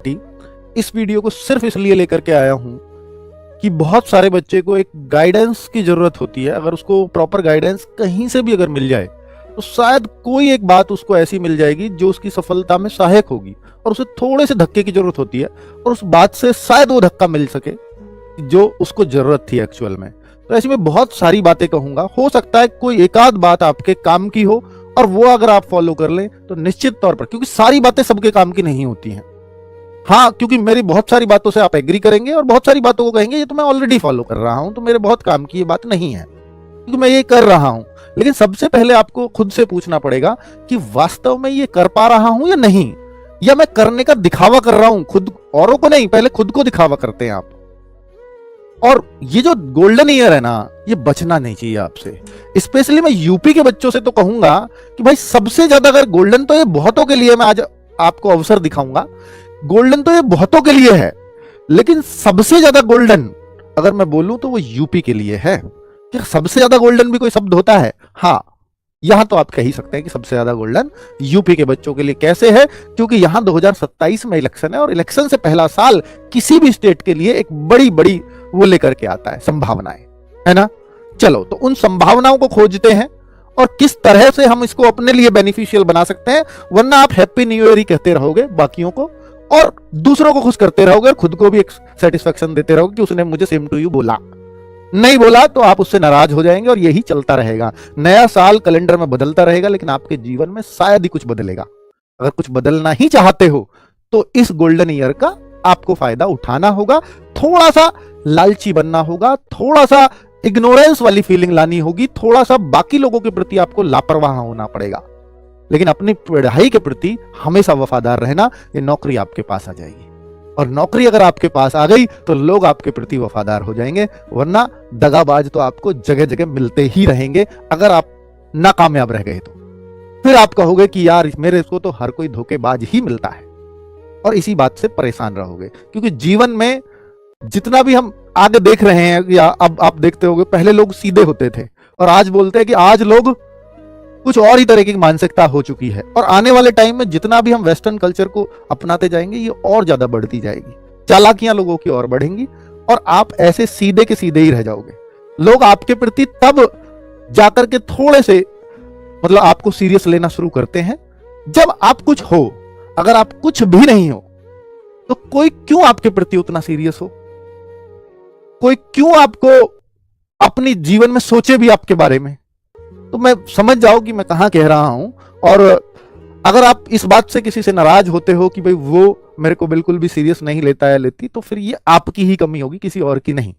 Party इस video को सिर्फ इसलिए लेकर के आया हूं कि बहुत सारे बच्चे को एक गाइडेंस की जरूरत होती है। अगर उसको प्रॉपर गाइडेंस कहीं से भी अगर मिल जाए तो शायद कोई एक बात उसको ऐसी मिल जाएगी जो उसकी सफलता में सहायक होगी, और उसे थोड़े से धक्के की जरूरत होती है, और उस बात से शायद वो धक्का मिल सके जो उसको जरूरत थी एक्चुअल में। तो ऐसी मैं बहुत सारी बातें कहूंगा, हो सकता है कोई एकाध बात आपके काम की हो, और वो अगर आप फॉलो कर लें तो निश्चित तौर पर, क्योंकि सारी बातें सबके काम की नहीं होती हैं। हाँ, क्योंकि मेरी बहुत सारी बातों से आप एग्री करेंगे और बहुत सारी बातों को कहेंगे ये तो मैं ऑलरेडी फॉलो कर रहा हूं, तो मेरे बहुत काम की ये बात नहीं है, क्योंकि मैं ये कर रहा हूं। लेकिन सबसे पहले आपको खुद से पूछना पड़ेगा कि वास्तव में ये कर पा रहा हूं या नहीं, या मैं करने का दिखावा कर रहा हूं, खुद, औरों को नहीं, पहले खुद को दिखावा करते हैं आप। और ये जो गोल्डन ईयर है ना, ये बचना नहीं चाहिए आपसे। स्पेशली मैं यूपी के बच्चों से तो कहूंगा कि भाई सबसे ज्यादा अगर गोल्डन, तो ये बहुतों के लिए, मैं आज आपको अवसर दिखाऊंगा, गोल्डन तो ये बहुतों के लिए है, लेकिन सबसे ज्यादा गोल्डन अगर मैं बोलूं तो वो यूपी के लिए है। कि सबसे ज्यादा गोल्डन भी कोई शब्द होता है? हाँ, यहां तो आप कह ही सकते हैं कि सबसे ज्यादा गोल्डन यूपी के बच्चों के लिए। कैसे है? क्योंकि यहां 2027 में इलेक्शन है, और इलेक्शन से पहला साल किसी भी स्टेट के लिए एक बड़ी बड़ी वो लेकर के आता है, संभावनाएं, है ना। चलो, तो उन संभावनाओं को खोजते हैं और किस तरह से हम इसको अपने लिए बेनिफिशियल बना सकते हैं। वरना आप हैप्पी न्यू ईयर ही कहते रहोगे बाकियों को, और दूसरों को खुश करते रहोगे, और खुद को भी एक सेटिस्फेक्शन देते रहोगे कि उसने मुझे सेम टू यू बोला। नहीं बोला तो आप उससे नाराज हो जाएंगे, और यही चलता रहेगा। नया साल कैलेंडर में बदलता रहेगा, लेकिन आपके जीवन में शायद ही कुछ बदलेगा। अगर कुछ बदलना ही चाहते हो तो इस गोल्डन ईयर का आपको फायदा उठाना होगा, थोड़ा सा लालची बनना होगा, थोड़ा सा इग्नोरेंस वाली फीलिंग लानी होगी, थोड़ा सा बाकी लोगों के प्रति आपको लापरवाह होना पड़ेगा, लेकिन अपनी पढ़ाई के प्रति हमेशा वफादार रहना। ये नौकरी आपके पास आ जाएगी, और नौकरी अगर आपके पास आ गई तो लोग आपके प्रति वफादार हो जाएंगे, वरना दगाबाज तो आपको जगह जगह मिलते ही रहेंगे। अगर आप नाकामयाब रह गए तो फिर आप कहोगे कि यार मेरे को तो हर कोई धोखेबाज ही मिलता है, और इसी बात से परेशान रहोगे। क्योंकि जीवन में जितना भी हम आगे देख रहे हैं, या अब आप देखते होंगे, पहले लोग सीधे होते थे, और आज बोलते हैं कि आज लोग कुछ और ही तरह की मानसिकता हो चुकी है। और आने वाले टाइम में जितना भी हम वेस्टर्न कल्चर को अपनाते जाएंगे, ये और ज्यादा बढ़ती जाएगी, चालाकियां लोगों की और बढ़ेंगी, और आप ऐसे सीधे के सीधे ही रह जाओगे। लोग आपके प्रति तब जाकर के थोड़े से, मतलब आपको सीरियस लेना शुरू करते हैं जब आप कुछ हो। अगर आप कुछ भी नहीं हो तो कोई क्यों आपके प्रति उतना सीरियस हो, कोई क्यों आपको अपनी जीवन में सोचे भी आपके बारे में। तो मैं समझ जाओ कि मैं कहां कह रहा हूं। और अगर आप इस बात से किसी से नाराज होते हो कि भाई वो मेरे को बिल्कुल भी सीरियस नहीं लेता है, लेती, तो फिर ये आपकी ही कमी होगी, किसी और की नहीं।